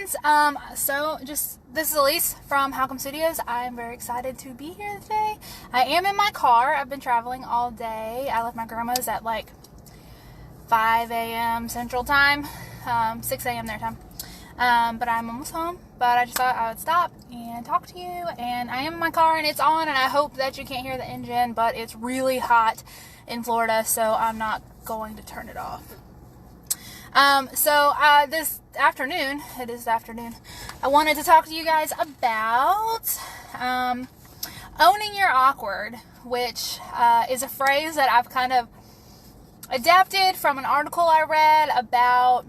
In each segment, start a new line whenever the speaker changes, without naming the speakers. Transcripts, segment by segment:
friends, this is Elise from How Come Studios. I'm very excited to be here today. I am in my car. I've been traveling all day. I left my grandma's at like 5 a.m. Central Time, 6 a.m. their time. But I'm almost home. But I just thought I would stop and talk to you. And I am in my car and it's on, and I hope that you can't hear the engine, but it's really hot in Florida, so I'm not going to turn it off. This afternoon, I wanted to talk to you guys about owning your awkward, which is a phrase that I've kind of adapted from an article I read about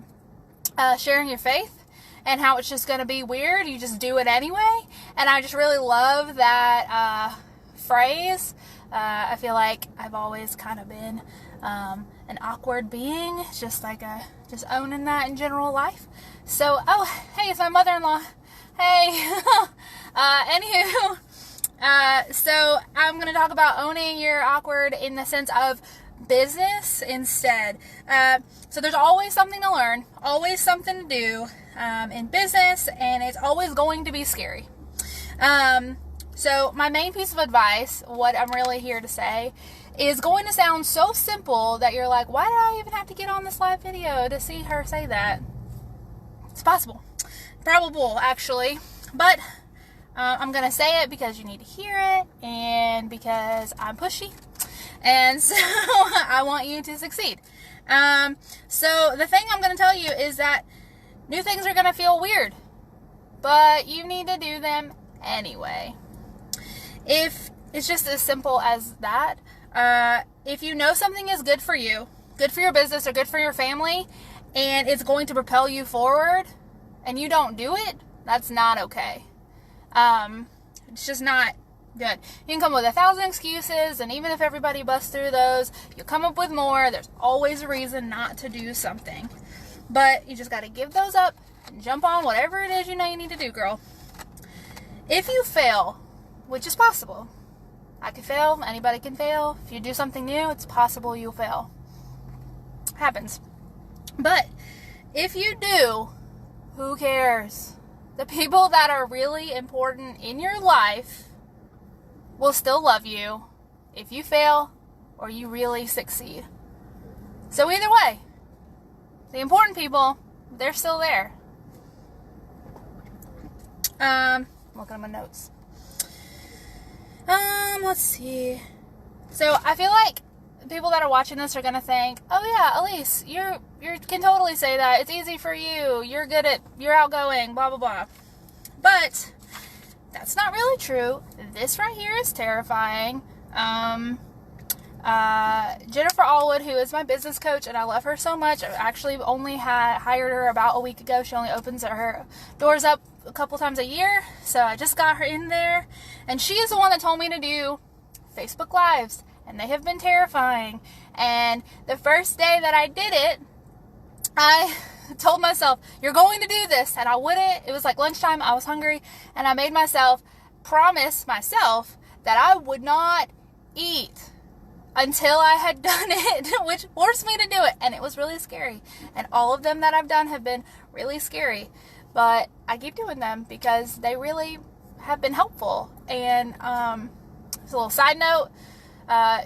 sharing your faith and how it's just going to be weird. You just do it anyway. And I just really love that phrase. I feel like I've always kind of been an awkward being, just owning that in general life. So, hey, it's my mother-in-law. Hey. Anywho, so I'm going to talk about owning your awkward in the sense of business instead. So there's always something to learn, always something to do in business, and it's always going to be scary. So my main piece of advice, what I'm really here to say, is going to sound so simple that you're like, why did I even have to get on this live video to see her say that? It's possible. Probable, actually. But I'm going to say it because you need to hear it and because I'm pushy. And so I want you to succeed. So the thing I'm going to tell you is that new things are going to feel weird, but you need to do them anyway. If it's just as simple as that, if you know something is good for you, good for your business, or good for your family, and it's going to propel you forward, and you don't do it, that's not okay. It's just not good. You can come up with 1,000 excuses, and even if everybody busts through those, you'll come up with more. There's always a reason not to do something. But you just got to give those up and jump on whatever it is you know you need to do, girl. If you fail, which is possible, I can fail, anybody can fail. If you do something new, it's possible you'll fail. Happens. But if you do, who cares? The people that are really important in your life will still love you if you fail or you really succeed. So either way, the important people, they're still there. Looking at my notes. Let's see. So I feel like people that are watching this are gonna think, oh yeah, Elise, you can totally say that. It's easy for you. You're outgoing, blah, blah, blah. But that's not really true. This right here is terrifying. Jennifer Allwood, who is my business coach, and I love her so much. I actually only hired her about a week ago. She only opens her doors up a couple times a year, so I just got her in there. And she is the one that told me to do Facebook Lives, and they have been terrifying. And the first day that I did it, I told myself, you're going to do this, and I wouldn't. It was like lunchtime, I was hungry, and I made promise myself that I would not eat until I had done it, which forced me to do it, and it was really scary. And all of them that I've done have been really scary, but I keep doing them because they really have been helpful. And just a little side note,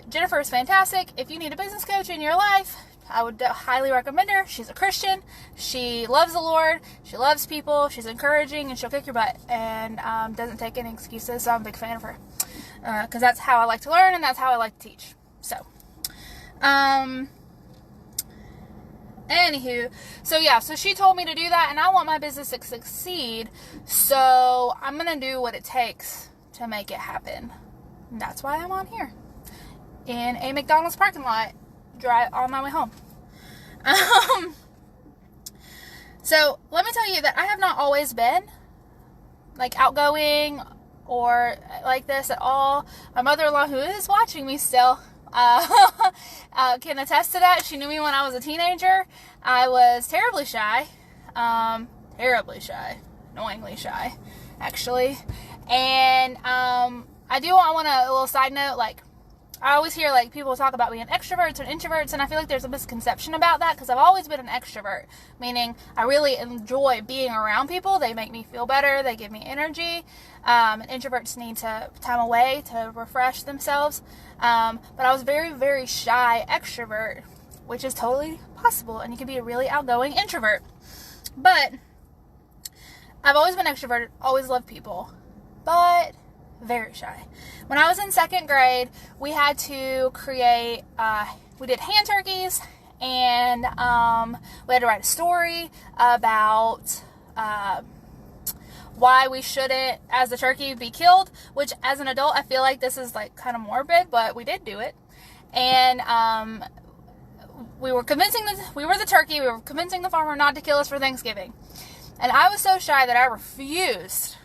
Jennifer is fantastic. If you need a business coach in your life, I would highly recommend her. She's a Christian. She loves the Lord. She loves people. She's encouraging, and she'll kick your butt, and doesn't take any excuses. So I'm a big fan of her because that's how I like to learn, and that's how I like to teach. So, anywho, so she told me to do that, and I want my business to succeed, so I'm going to do what it takes to make it happen. And that's why I'm on here in a McDonald's parking lot, on my way home. So let me tell you that I have not always been like outgoing or like this at all. My mother-in-law, who is watching me still, can attest to that. She knew me when I was a teenager. I was terribly shy, annoyingly shy, actually. And I want a little side note, like, I always hear like people talk about being extroverts and introverts, and I feel like there's a misconception about that because I've always been an extrovert, meaning I really enjoy being around people. They make me feel better. They give me energy. And introverts need time away to refresh themselves. But I was very, very shy extrovert, which is totally possible, and you can be a really outgoing introvert. But I've always been extroverted, always loved people, but very shy. When I was in 2nd grade, we had to create, we did hand turkeys, and we had to write a story about why we shouldn't, as a turkey, be killed, which as an adult, I feel like this is like kind of morbid, but we did do it. And we were convincing we were the turkey, we were convincing the farmer not to kill us for Thanksgiving. And I was so shy that I refused,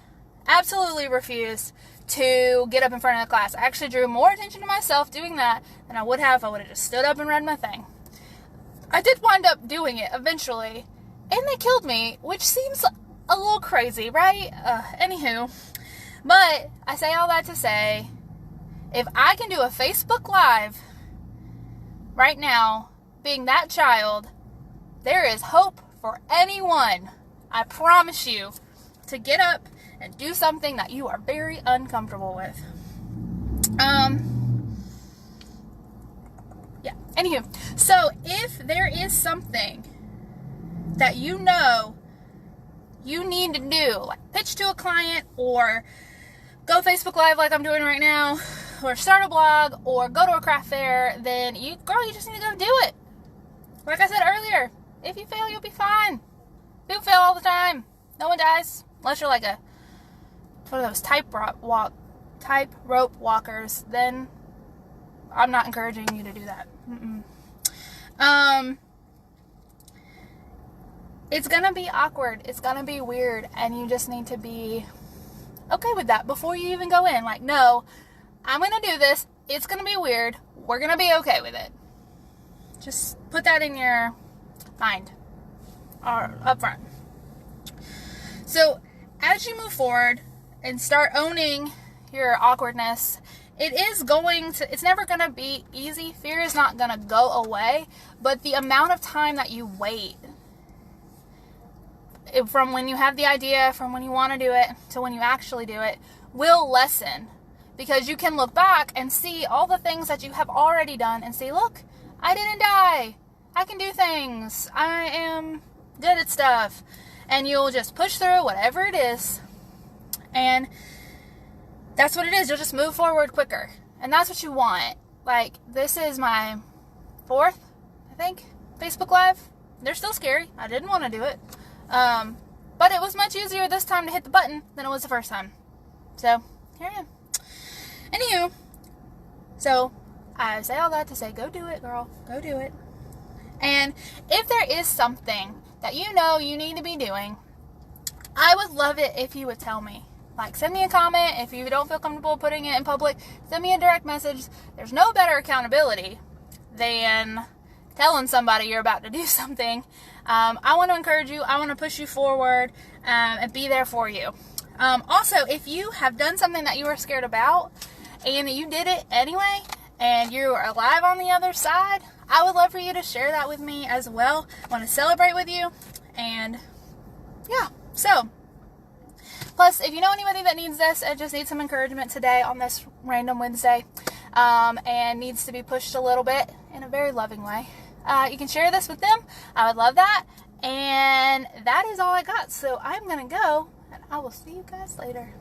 absolutely refused, to get up in front of the class. I actually drew more attention to myself doing that than I would have if I would have just stood up and read my thing. I did wind up doing it eventually, and they killed me, which seems a little crazy, right? Anywho, but I say all that to say, if I can do a Facebook Live right now, being that child, there is hope for anyone, I promise you, to get up and do something that you are very uncomfortable with. Yeah, anywho, so if there is something that you know you need to do, like pitch to a client, or go Facebook Live like I'm doing right now, or start a blog, or go to a craft fair, then you just need to go do it. Like I said earlier, if you fail, you'll be fine. People fail all the time. No one dies, unless you're like one of those tightrope walkers. Then I'm not encouraging you to do that. It's gonna be awkward. It's gonna be weird, and you just need to be okay with that before you even go in. Like, no, I'm gonna do this. It's gonna be weird. We're gonna be okay with it. Just put that in your mind or up front. So as you move forward and start owning your awkwardness, it's never going to be easy. Fear is not going to go away, but the amount of time that you wait from when you have the idea, from when you want to do it, to when you actually do it, will lessen, because you can look back and see all the things that you have already done and see, look, I didn't die. I can do things. I am good at stuff. And you'll just push through whatever it is. And that's what it is. You'll just move forward quicker. And that's what you want. Like, this is my 4th, I think, Facebook Live. They're still scary. I didn't want to do it. But it was much easier this time to hit the button than it was the first time. So, here I am. Anywho, so I say all that to say, go do it, girl. Go do it. And if there is something that you know you need to be doing, I would love it if you would tell me. Like, send me a comment. If you don't feel comfortable putting it in public, send me a direct message. There's no better accountability than telling somebody you're about to do something. I want to encourage you. I want to push you forward and be there for you. Also, if you have done something that you were scared about and you did it anyway and you are alive on the other side, I would love for you to share that with me as well. I want to celebrate with you. And yeah, so plus, if you know anybody that needs this and just needs some encouragement today on this random Wednesday, and needs to be pushed a little bit in a very loving way, you can share this with them. I would love that. And that is all I got. So I'm going to go, and I will see you guys later.